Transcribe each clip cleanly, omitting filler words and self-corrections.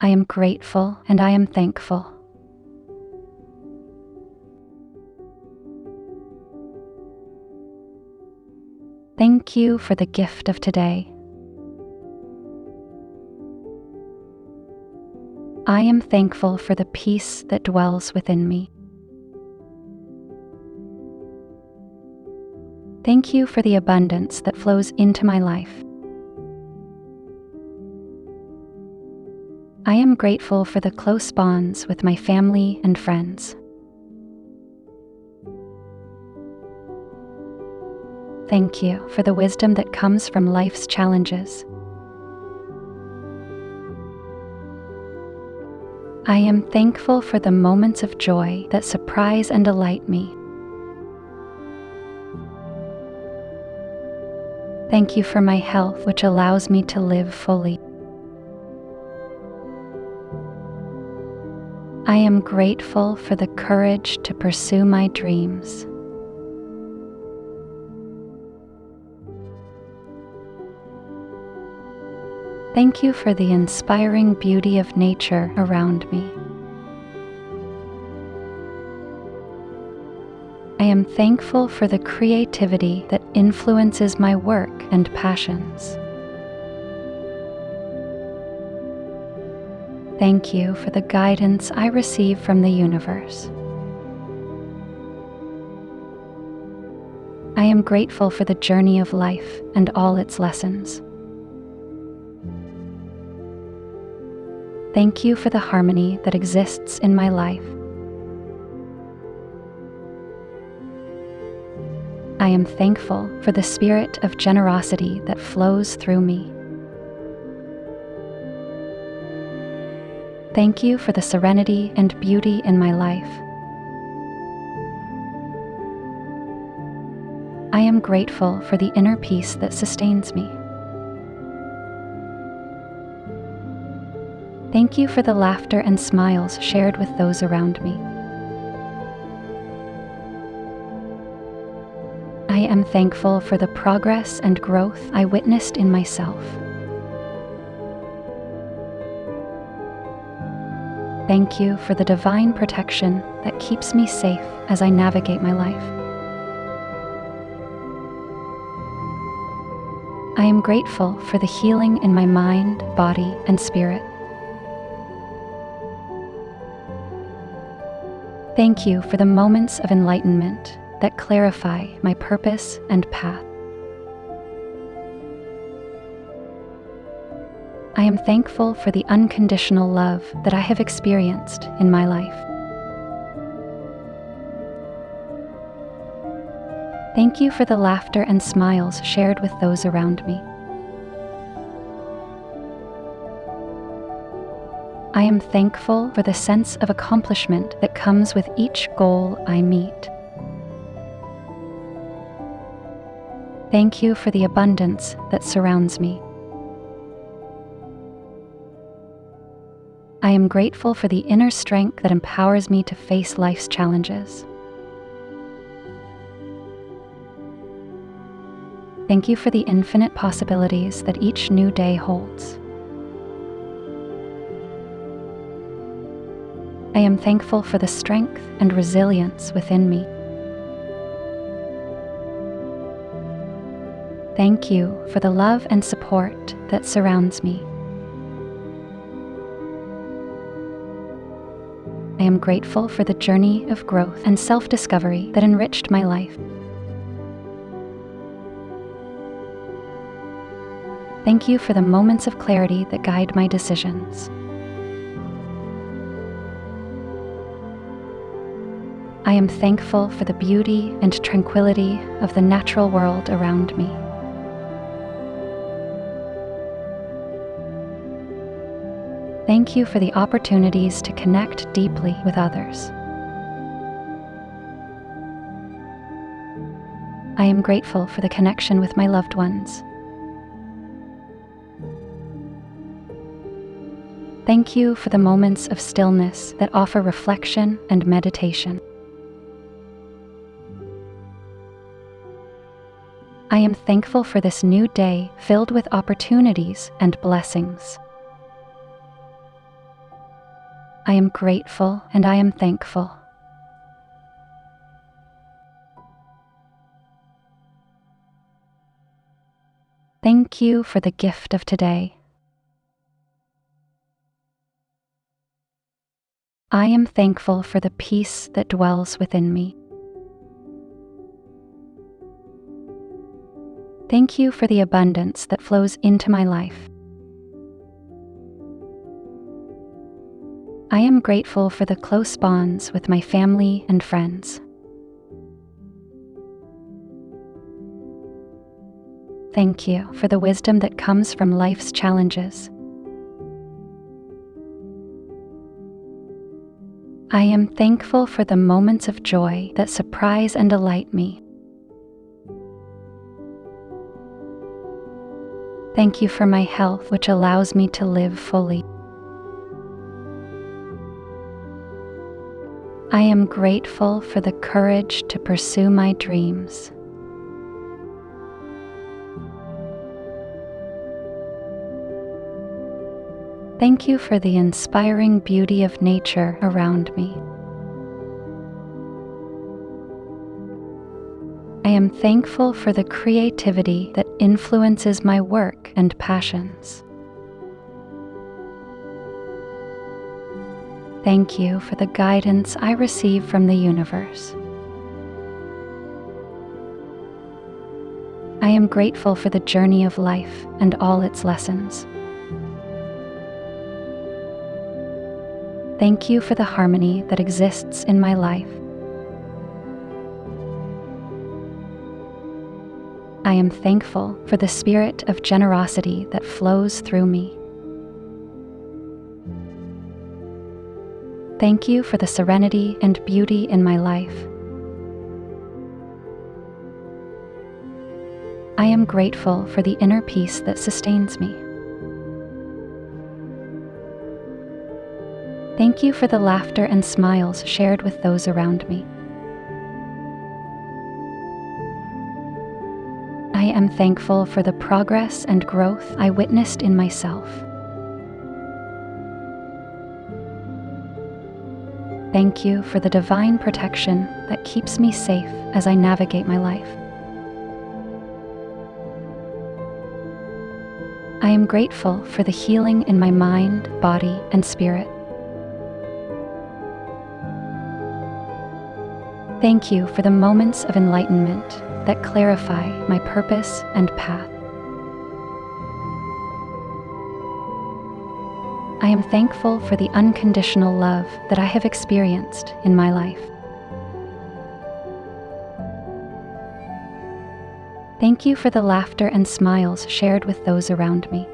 I am grateful and I am thankful. Thank you for the gift of today. I am thankful for the peace that dwells within me. Thank you for the abundance that flows into my life. I am grateful for the close bonds with my family and friends. Thank you for the wisdom that comes from life's challenges. I am thankful for the moments of joy that surprise and delight me. Thank you for my health, which allows me to live fully. I am grateful for the courage to pursue my dreams. Thank you for the inspiring beauty of nature around me. I am thankful for the creativity that influences my work and passions. Thank you for the guidance I receive from the universe. I am grateful for the journey of life and all its lessons. Thank you for the harmony that exists in my life. I am thankful for the spirit of generosity that flows through me. Thank you for the serenity and beauty in my life. I am grateful for the inner peace that sustains me. Thank you for the laughter and smiles shared with those around me. I am thankful for the progress and growth I witnessed in myself. Thank you for the divine protection that keeps me safe as I navigate my life. I am grateful for the healing in my mind, body, and spirit. Thank you for the moments of enlightenment that clarify my purpose and path. I am thankful for the unconditional love that I have experienced in my life. Thank you for the laughter and smiles shared with those around me. I am thankful for the sense of accomplishment that comes with each goal I meet. Thank you for the abundance that surrounds me. I am grateful for the inner strength that empowers me to face life's challenges. Thank you for the infinite possibilities that each new day holds. I am thankful for the strength and resilience within me. Thank you for the love and support that surrounds me. I am grateful for the journey of growth and self-discovery that enriched my life. Thank you for the moments of clarity that guide my decisions. I am thankful for the beauty and tranquility of the natural world around me. Thank you for the opportunities to connect deeply with others. I am grateful for the connection with my loved ones. Thank you for the moments of stillness that offer reflection and meditation. I am thankful for this new day filled with opportunities and blessings. I am grateful and I am thankful. Thank you for the gift of today. I am thankful for the peace that dwells within me. Thank you for the abundance that flows into my life. I am grateful for the close bonds with my family and friends. Thank you for the wisdom that comes from life's challenges. I am thankful for the moments of joy that surprise and delight me. Thank you for my health, which allows me to live fully. I am grateful for the courage to pursue my dreams. Thank you for the inspiring beauty of nature around me. I am thankful for the creativity that influences my work and passions. Thank you for the guidance I receive from the universe. I am grateful for the journey of life and all its lessons. Thank you for the harmony that exists in my life. I am thankful for the spirit of generosity that flows through me. Thank you for the serenity and beauty in my life. I am grateful for the inner peace that sustains me. Thank you for the laughter and smiles shared with those around me. I am thankful for the progress and growth I witnessed in myself. Thank you for the divine protection that keeps me safe as I navigate my life. I am grateful for the healing in my mind, body, and spirit. Thank you for the moments of enlightenment that clarify my purpose and path. I am thankful for the unconditional love that I have experienced in my life. Thank you for the laughter and smiles shared with those around me.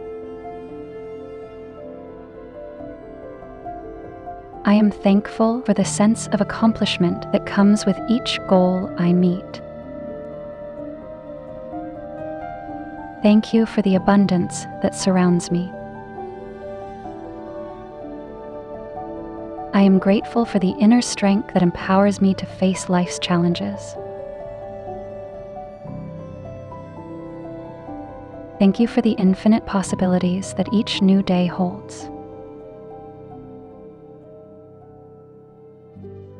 I am thankful for the sense of accomplishment that comes with each goal I meet. Thank you for the abundance that surrounds me. I am grateful for the inner strength that empowers me to face life's challenges. Thank you for the infinite possibilities that each new day holds.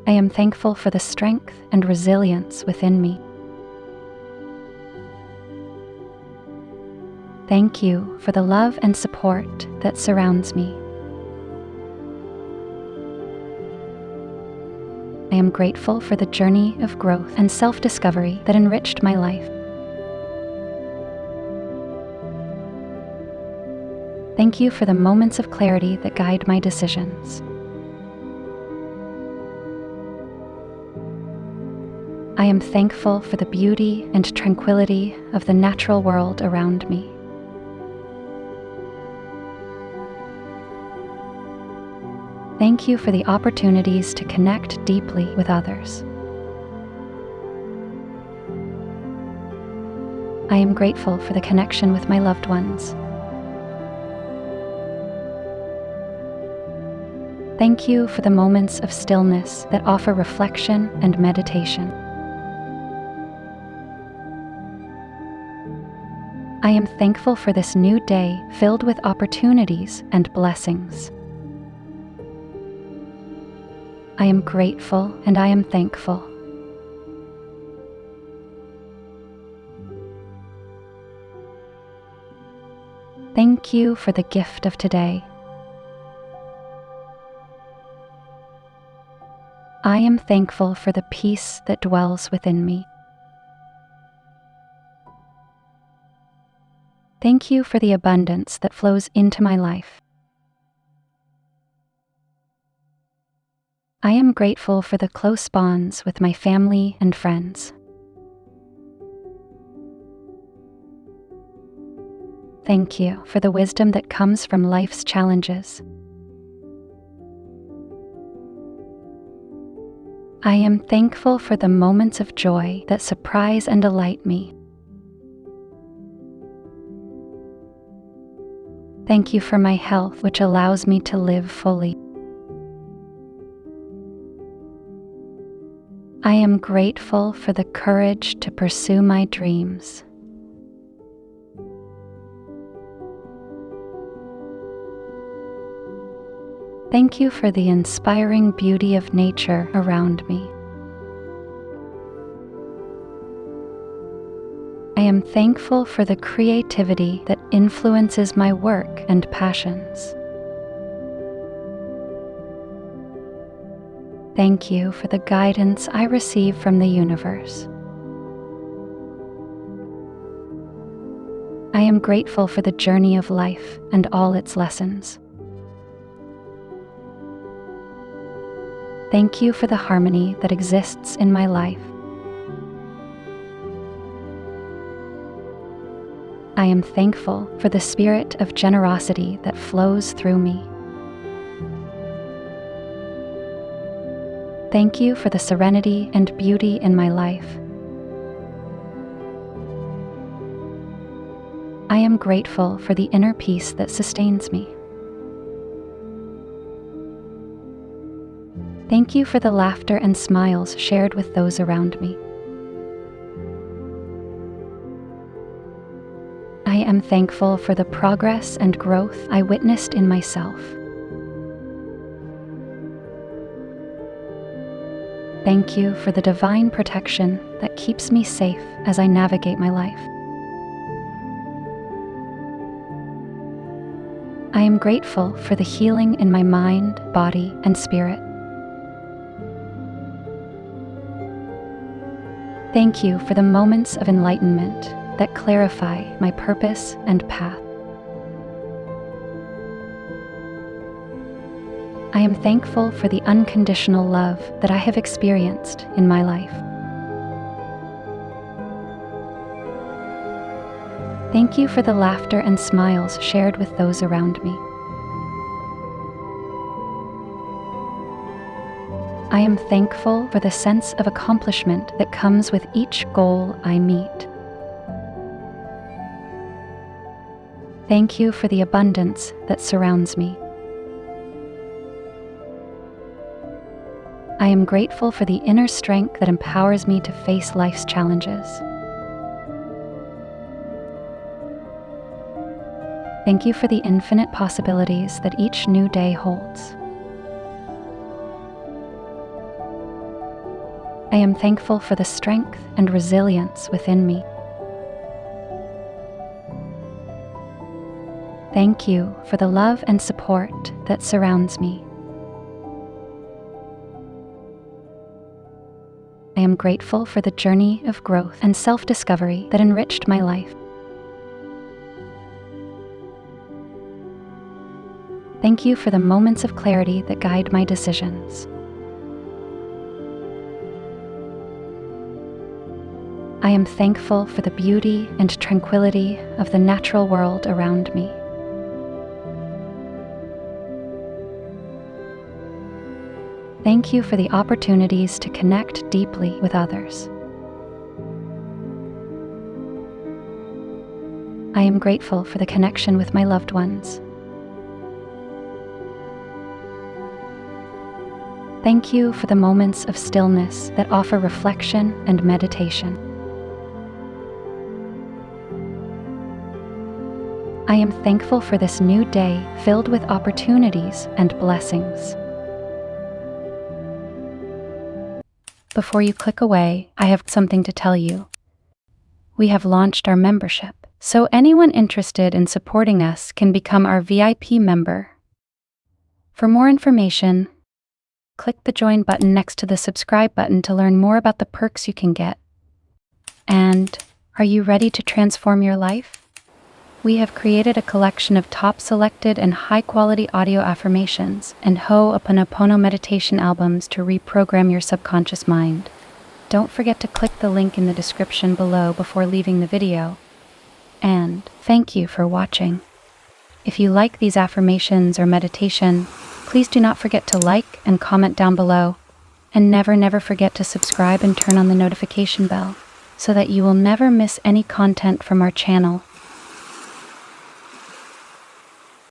I am thankful for the strength and resilience within me. Thank you for the love and support that surrounds me. I am grateful for the journey of growth and self-discovery that enriched my life. Thank you for the moments of clarity that guide my decisions. I am thankful for the beauty and tranquility of the natural world around me. Thank you for the opportunities to connect deeply with others. I am grateful for the connection with my loved ones. Thank you for the moments of stillness that offer reflection and meditation. I am thankful for this new day filled with opportunities and blessings. I am grateful and I am thankful. Thank you for the gift of today. I am thankful for the peace that dwells within me. Thank you for the abundance that flows into my life. I am grateful for the close bonds with my family and friends. Thank you for the wisdom that comes from life's challenges. I am thankful for the moments of joy that surprise and delight me. Thank you for my health, which allows me to live fully. I am grateful for the courage to pursue my dreams. Thank you for the inspiring beauty of nature around me. I am thankful for the creativity that influences my work and passions. Thank you for the guidance I receive from the universe. I am grateful for the journey of life and all its lessons. Thank you for the harmony that exists in my life. I am thankful for the spirit of generosity that flows through me. Thank you for the serenity and beauty in my life. I am grateful for the inner peace that sustains me. Thank you for the laughter and smiles shared with those around me. I am thankful for the progress and growth I witnessed in myself. Thank you for the divine protection that keeps me safe as I navigate my life. I am grateful for the healing in my mind, body, and spirit. Thank you for the moments of enlightenment that clarify my purpose and path. I am thankful for the unconditional love that I have experienced in my life. Thank you for the laughter and smiles shared with those around me. I am thankful for the sense of accomplishment that comes with each goal I meet. Thank you for the abundance that surrounds me. I am grateful for the inner strength that empowers me to face life's challenges. Thank you for the infinite possibilities that each new day holds. I am thankful for the strength and resilience within me. Thank you for the love and support that surrounds me. I am grateful for the journey of growth and self-discovery that enriched my life. Thank you for the moments of clarity that guide my decisions. I am thankful for the beauty and tranquility of the natural world around me. Thank you for the opportunities to connect deeply with others. I am grateful for the connection with my loved ones. Thank you for the moments of stillness that offer reflection and meditation. I am thankful for this new day filled with opportunities and blessings. before you click away, I have something to tell you. We have launched our membership, so anyone interested in supporting us can become our VIP member. For more information, click the join button next to the subscribe button to learn more about the perks you can get. And are you ready to transform your life? We have created a collection of top selected and high-quality audio affirmations and Ho'oponopono meditation albums to reprogram your subconscious mind. Don't forget to click the link in the description below before leaving the video. And thank you for watching. If you like these affirmations or meditation, please do not forget to like and comment down below. And never forget to subscribe and turn on the notification bell so that you will never miss any content from our channel.